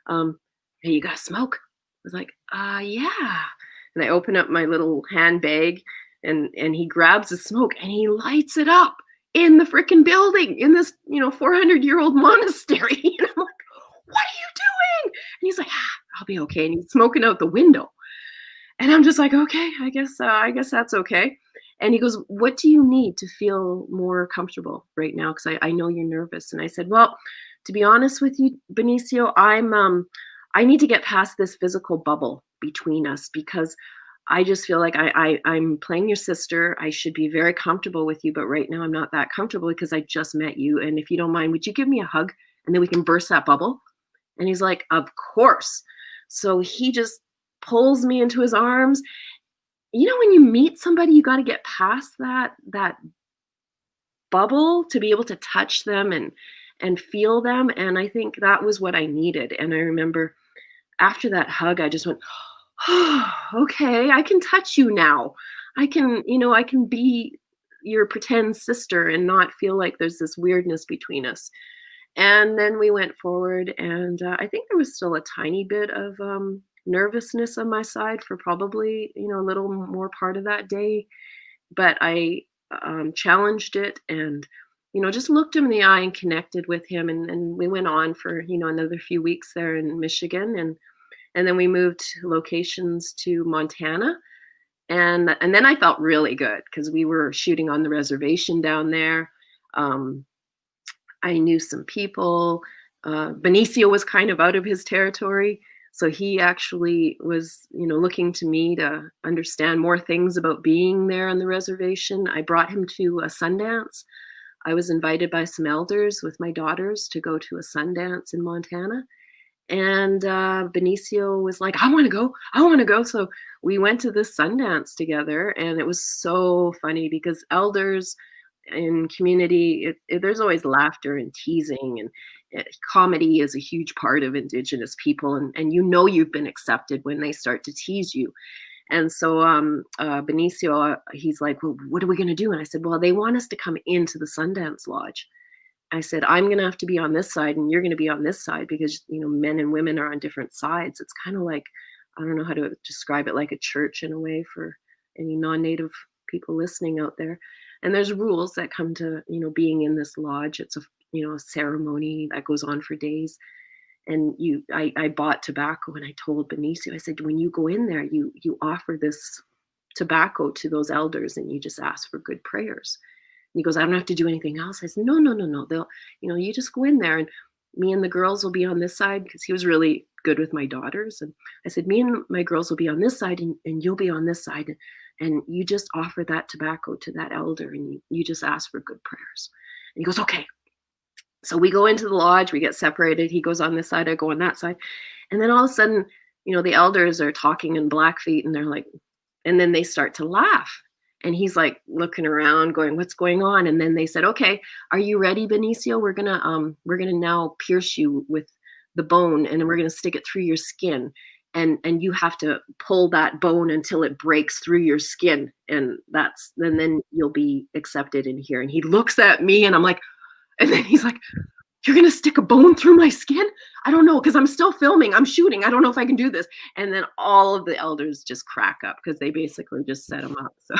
"Hey, you got to smoke?" I was like, yeah." And I open up my little handbag, and he grabs a smoke and he lights it up in the freaking building in this, 400-year-old monastery. And I'm like, "What are you doing?" And he's like, I'll be okay. And he's smoking out the window. And I'm just like, okay, I guess that's okay. And he goes, what do you need to feel more comfortable right now? Because I know you're nervous. And I said, well, to be honest with you, Benicio, I need to get past this physical bubble between us because I just feel like I'm playing your sister. I should be very comfortable with you, but right now I'm not that comfortable because I just met you. And if you don't mind, would you give me a hug and then we can burst that bubble? And he's like, of course. So he just pulls me into his arms. You know, when you meet somebody, you got to get past that bubble to be able to touch them and feel them. And I think that was what I needed. And I remember after that hug, I just went, oh, okay, I can touch you now. I can, I can be your pretend sister and not feel like there's this weirdness between us. And then we went forward, and I think there was still a tiny bit of nervousness on my side for probably, a little more part of that day. But I challenged it and, just looked him in the eye and connected with him. And we went on for, another few weeks there in Michigan. And then we moved locations to Montana. And then I felt really good because we were shooting on the reservation down there. I knew some people. Benicio was kind of out of his territory. So he actually was, looking to me to understand more things about being there on the reservation. I brought him to a Sundance. I was invited by some elders with my daughters to go to a Sundance in Montana. And Benicio was like, I want to go. I want to go. So we went to this Sundance together. And it was so funny because elders in community, there's always laughter and teasing, and comedy is a huge part of Indigenous people, and you've been accepted when they start to tease you. And so Benicio, he's like, well, what are we going to do? And I said, well, they want us to come into the Sundance Lodge. I said, I'm going to have to be on this side and you're going to be on this side because, men and women are on different sides. It's kind of like, I don't know how to describe it, like a church in a way for any non-native people listening out there. And there's rules that come to, being in this lodge. It's a, a ceremony that goes on for days. And I bought tobacco and I told Benicio, I said, when you go in there, you offer this tobacco to those elders and you just ask for good prayers. And he goes, I don't have to do anything else. I said, no. They'll, you just go in there and me and the girls will be on this side because he was really good with my daughters. And I said, me and my girls will be on this side and you'll be on this side. And you just offer that tobacco to that elder and you just ask for good prayers. And he goes, okay. So we go into the lodge, we get separated. He goes on this side, I go on that side. And then all of a sudden, the elders are talking in Blackfeet and they're like, and then they start to laugh. And he's like looking around going, what's going on? And then they said, okay, are you ready, Benicio? We're gonna now pierce you with the bone and then we're gonna stick it through your skin. And you have to pull that bone until it breaks through your skin. And then you'll be accepted in here. And he looks at me and I'm like, and then he's like, you're going to stick a bone through my skin? I don't know, because I'm still filming. I'm shooting. I don't know if I can do this. And then all of the elders just crack up because they basically just set him up. So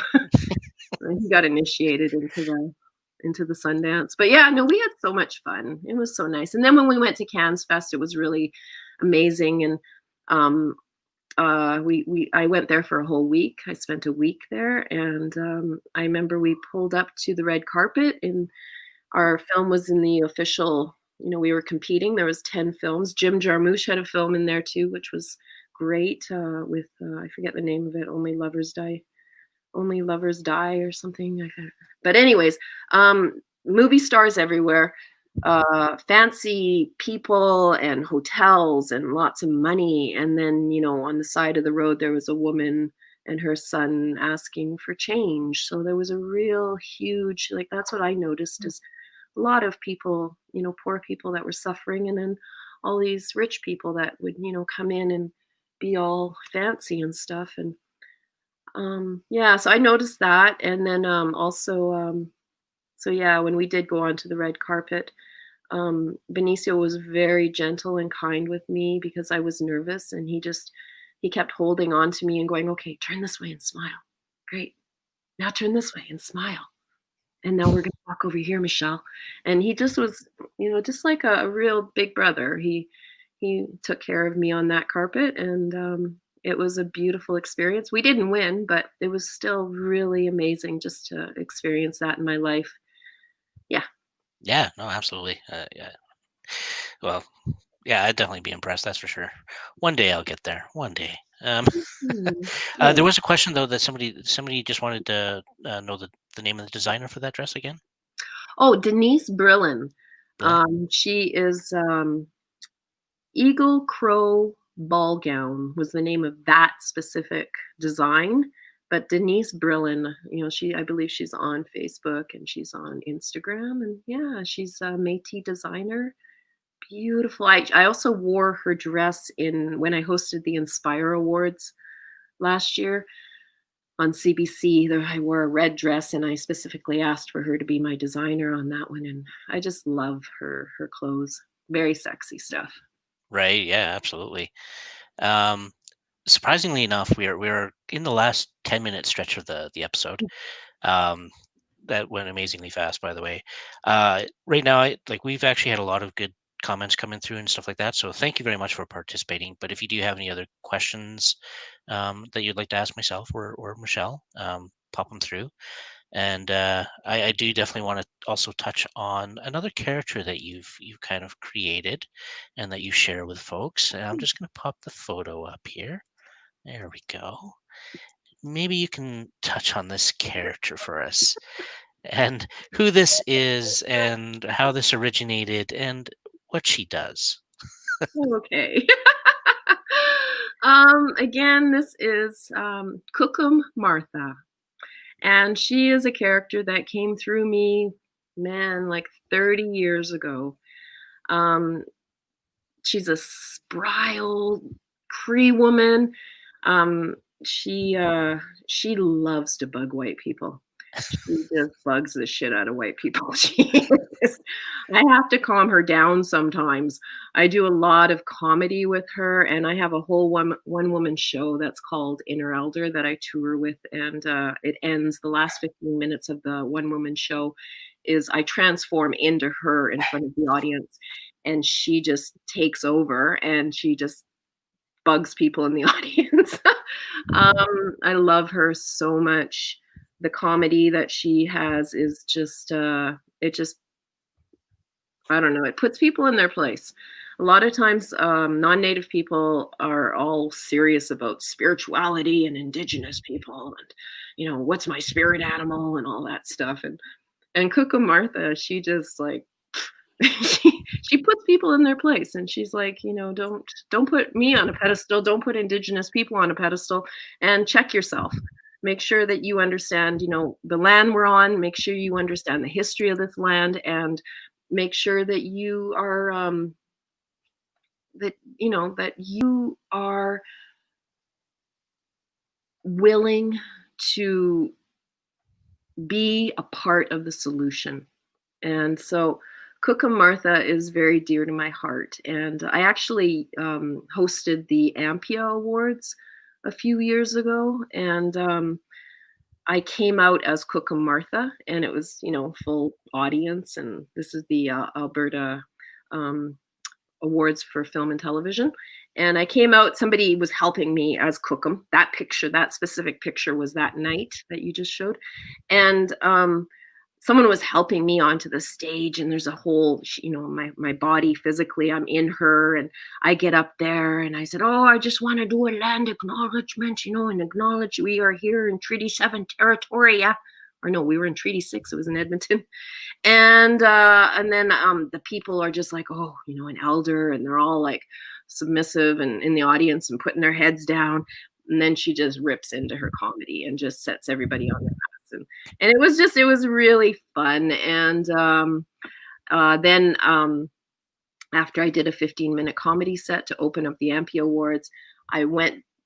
he got initiated into the Sundance. But yeah, no, we had so much fun. It was so nice. And then when we went to Cannes Fest, it was really amazing. And I went there for a whole week. I spent a week there. And I remember we pulled up to the red carpet and our film was in the official, we were competing. There was 10 films. Jim Jarmusch had a film in there too, which was great with, I forget the name of it, Only Lovers Die or something. But anyways, movie stars everywhere, fancy people and hotels and lots of money. And then, on the side of the road, there was a woman and her son asking for change. So there was a real huge, that's what I noticed is a lot of people, poor people that were suffering, and then all these rich people that would, come in and be all fancy and stuff. And so I noticed that. And then also, when we did go onto the red carpet, Benicio was very gentle and kind with me because I was nervous, and he kept holding on to me and going, okay, turn this way and smile. Great. Now turn this way and smile. And now we're going to walk over here, Michelle. And he just was, just like a real big brother. He He took care of me on that carpet, and it was a beautiful experience. We didn't win, but it was still really amazing just to experience that in my life. Yeah. Yeah, no, absolutely. Yeah. Well, yeah, I'd definitely be impressed. That's for sure. One day I'll get there. One day. Mhm. There Yeah. was a question though that somebody just wanted to know the name of the designer for that dress again. Oh, Denise Brillin. Brilliant. She is Eagle Crow Ball Gown was the name of that specific design. But Denise Brillin, I believe she's on Facebook and she's on Instagram, and yeah, she's a Métis designer. Beautiful. I also wore her dress in when I hosted the Inspire Awards last year on CBC. I wore a red dress, and I specifically asked for her to be my designer on that one. And I just love her clothes. Very sexy stuff. Right. Yeah. Absolutely. Um, Surprisingly enough, we're in the last 10-minute stretch of the episode. Um, that went amazingly fast, by the way. Right now, we've actually had a lot of good comments coming through and stuff like that. So thank you very much for participating. But if you do have any other questions that you'd like to ask myself or Michelle, pop them through. And I do definitely want to also touch on another character that you've kind of created and that you share with folks. And I'm just going to pop the photo up here. There we go. Maybe you can touch on this character for us and who this is and how this originated and what she does. Okay. Again, this is Cookum Martha. And she is a character that came through me, man, like 30 years ago. Um, she's a spry old Cree woman. Um, she uh, she loves to bug white people. She just bugs the shit out of white people. I have to calm her down sometimes. I do a lot of comedy with her, and I have a whole one woman show that's called Inner Elder that I tour with, and it ends the last 15 minutes of the one woman show is I transform into her in front of the audience, and she just takes over and she just bugs people in the audience. I love her so much. The comedy that she has is just it just I don't know, it puts people in their place. A lot of times, non-native people are all serious about spirituality and indigenous people and, what's my spirit animal and all that stuff. And Kuka Martha, she just like she puts people in their place, and she's like, don't put me on a pedestal, don't put indigenous people on a pedestal, and check yourself. Make sure that you understand, the land we're on, make sure you understand the history of this land, and make sure that you are that you are willing to be a part of the solution. And so Cookham Martha is very dear to my heart. And I actually hosted the AMPIA Awards a few years ago. And I came out as Cookham Martha, and it was, full audience. And this is the Alberta Awards for Film and Television. And I came out, somebody was helping me as Cookham. That picture, that specific picture was that night that you just showed. And someone was helping me onto the stage, and there's a whole, my body physically, I'm in her, and I get up there and I said, oh, I just want to do a land acknowledgement, and acknowledge we are here in Treaty 7 territory. Yeah. Or no, we were in Treaty 6. It was in Edmonton. And then the people are just like, oh, an elder, and they're all like submissive and in the audience and putting their heads down. And then she just rips into her comedy and just sets everybody on their ass. And it was really fun. And then after I did a 15-minute comedy set to open up the AMPI Awards, I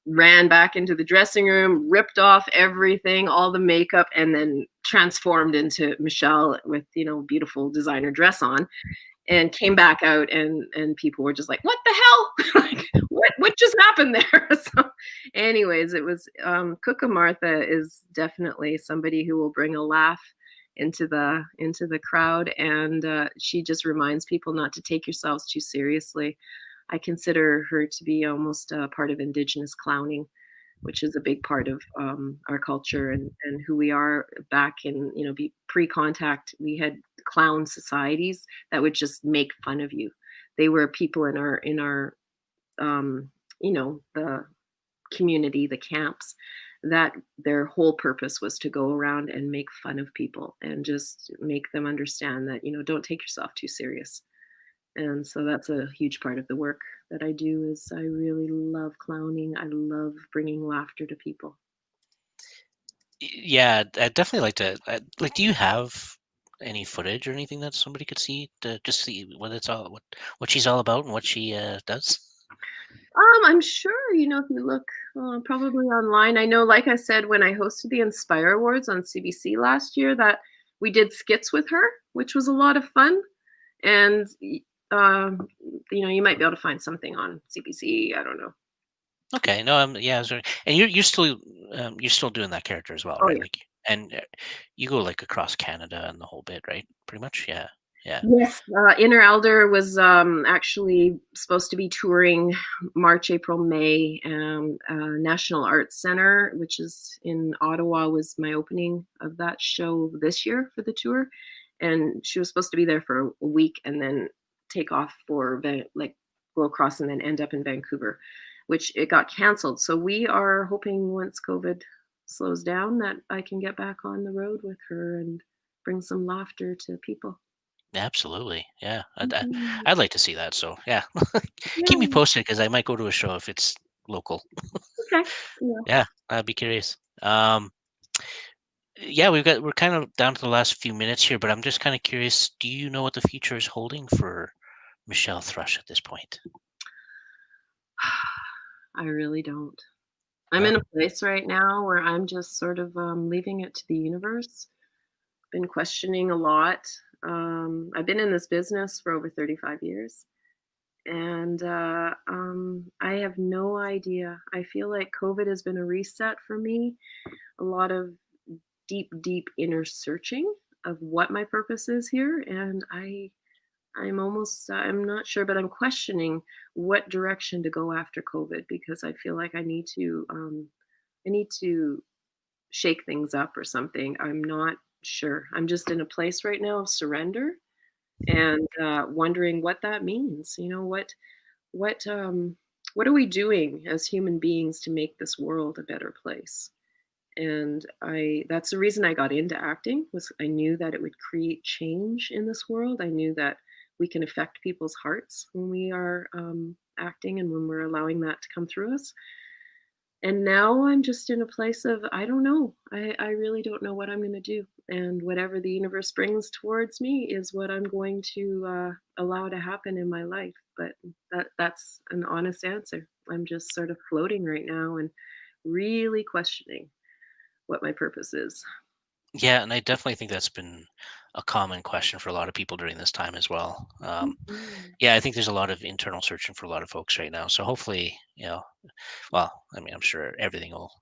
ran back into the dressing room, ripped off everything, all the makeup, and then transformed into Michelle with, beautiful designer dress on, and came back out, and people were just like, what the hell? Like, what just happened there? So anyways, it was Cooka Martha is definitely somebody who will bring a laugh into the crowd, and she just reminds people not to take yourselves too seriously. I consider her to be almost a part of Indigenous clowning, which is a big part of our culture and who we are. Back in, pre-contact, we had clown societies that would just make fun of you. They were people in our the community, the camps, that their whole purpose was to go around and make fun of people and just make them understand that, don't take yourself too serious. And so that's a huge part of the work that I do. Is I really love clowning. I love bringing laughter to people. Yeah, I'd definitely like to. Do you have any footage or anything that somebody could see to just see what she's all about and what she does? I'm sure, if you look probably online. I know, like I said, when I hosted the Inspire Awards on CBC last year, that we did skits with her, which was a lot of fun. And you might be able to find something on CBC. I don't know. Okay, no, yeah, sorry. And you're still doing that character as well, Oh right? yeah. And you go like across Canada and the whole bit, right? Pretty much, yeah, yeah. Yes, Inner Elder was actually supposed to be touring March, April, May. National Arts Center, which is in Ottawa, was my opening of that show this year for the tour. And she was supposed to be there for a week and then take off for go across and then end up in Vancouver, which it got canceled. So we are hoping once COVID slows down that I can get back on the road with her and bring some laughter to people. Absolutely, yeah. Mhm. I'd like to see that. So yeah, keep me Yeah, posted because I might go to a show if it's local. okay. Yeah. Yeah, I'd be curious. Yeah, we're kind of down to the last few minutes here, but I'm just kind of curious. Do you know what the future is holding for Michelle Thrush at this point? I really don't. I'm in No. a place right now where I'm just sort of leaving it to the universe. Been questioning a lot. I've been in this business for over 35 years, and I have no idea. I feel like COVID has been a reset for me. A lot of deep, deep inner searching of what my purpose is here, and I'm not sure, but I'm questioning what direction to go after COVID, because I feel like I need to shake things up or something. I'm not sure. I'm just in a place right now of surrender and wondering what that means. What what are we doing as human beings to make this world a better place? And I that's the reason I got into acting. Was I knew that it would create change in this world. I knew that we can affect people's hearts when we are acting and when we're allowing that to come through us. And now I'm just in a place of I don't know. I really don't know what I'm going to do. And whatever the universe brings towards me is what I'm going to allow to happen in my life. But that's an honest answer. I'm just sort of floating right now and really questioning what my purpose is. Yeah, and I definitely think that's been a common question for a lot of people during this time as well. Mhm. Yeah, I think there's a lot of internal searching for a lot of folks right now. So hopefully, well, I mean, I'm sure everything will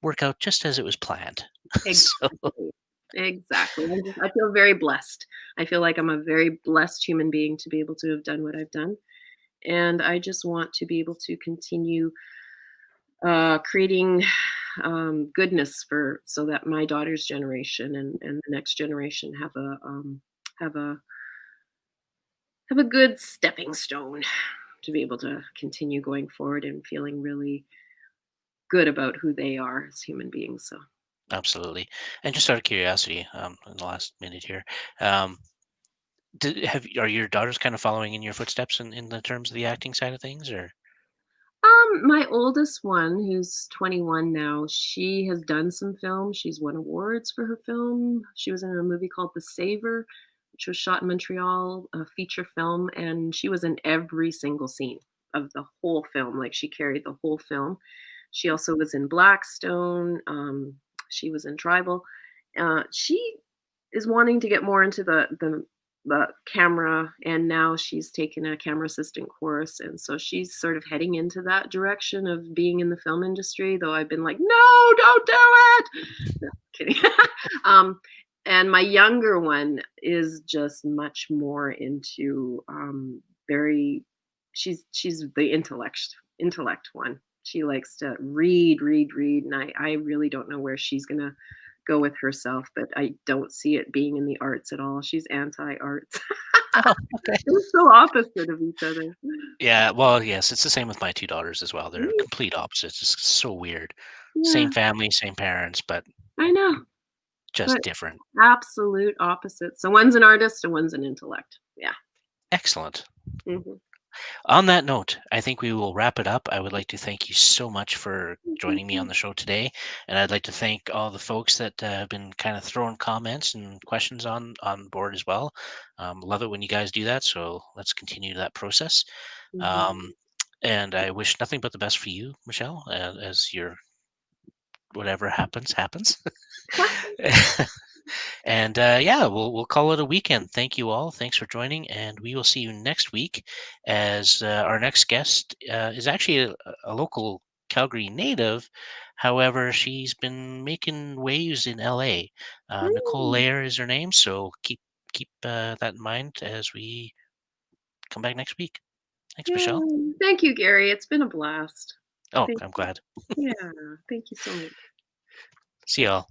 work out just as it was planned. So Exactly. Exactly. I feel very blessed. I feel like I'm a very blessed human being to be able to have done what I've done. And I just want to be able to continue creating goodness for so that my daughter's generation and the next generation have a have a good stepping stone to be able to continue going forward and feeling really good about who they are as human beings. So absolutely. And just out of curiosity, in the last minute here, um, are your daughters kind of following in your footsteps in the terms of the acting side of things, or? My oldest one, who's 21 now, she has done some film. She's won awards for her film. She was in a movie called The Saver, which was shot in Montreal, a feature film, and she was in every single scene of the whole film. Like, she carried the whole film. She also was in Blackstone. She was in Tribal. She is wanting to get more into the camera, and now she's taken a camera assistant course, and so she's sort of heading into that direction of being in the film industry, though I've been like, no, don't do it. No, kidding. um, and my younger one is just much more into very she's the intellect one. She likes to read, and I really don't know where she's gonna go with herself, but I don't see it being in the arts at all. She's anti-arts. Oh, okay. They're so opposite of each other. Yeah, well, yes, it's the same with my two daughters as well. They're Mm, complete opposites. It's so weird. yeah, Same family, same parents, but I know, just but different. absolute opposites. So one's an artist and one's an intellect. Yeah. Excellent. Mhm. On that note, I think we will wrap it up. I would like to thank you so much for Thank joining me on you. the show today, and I'd like to thank all the folks that have been kind of throwing comments and questions on board as well. Love it when you guys do that. So let's continue that process. Mhm. Um, and I wish nothing but the best for you, Michelle, as your whatever happens. And yeah, we'll call it a weekend. Thank you all. Thanks for joining, and we will see you next week. As our next guest is actually a local Calgary native. However, she's been making waves in LA. Nicole Mm. Lair is her name, so keep that in mind as we come back next week. Thanks, Yeah. Michelle. Thank you, Gary. It's been a blast. Oh, Thank I'm you. glad. Yeah. Thank you so much. See y'all.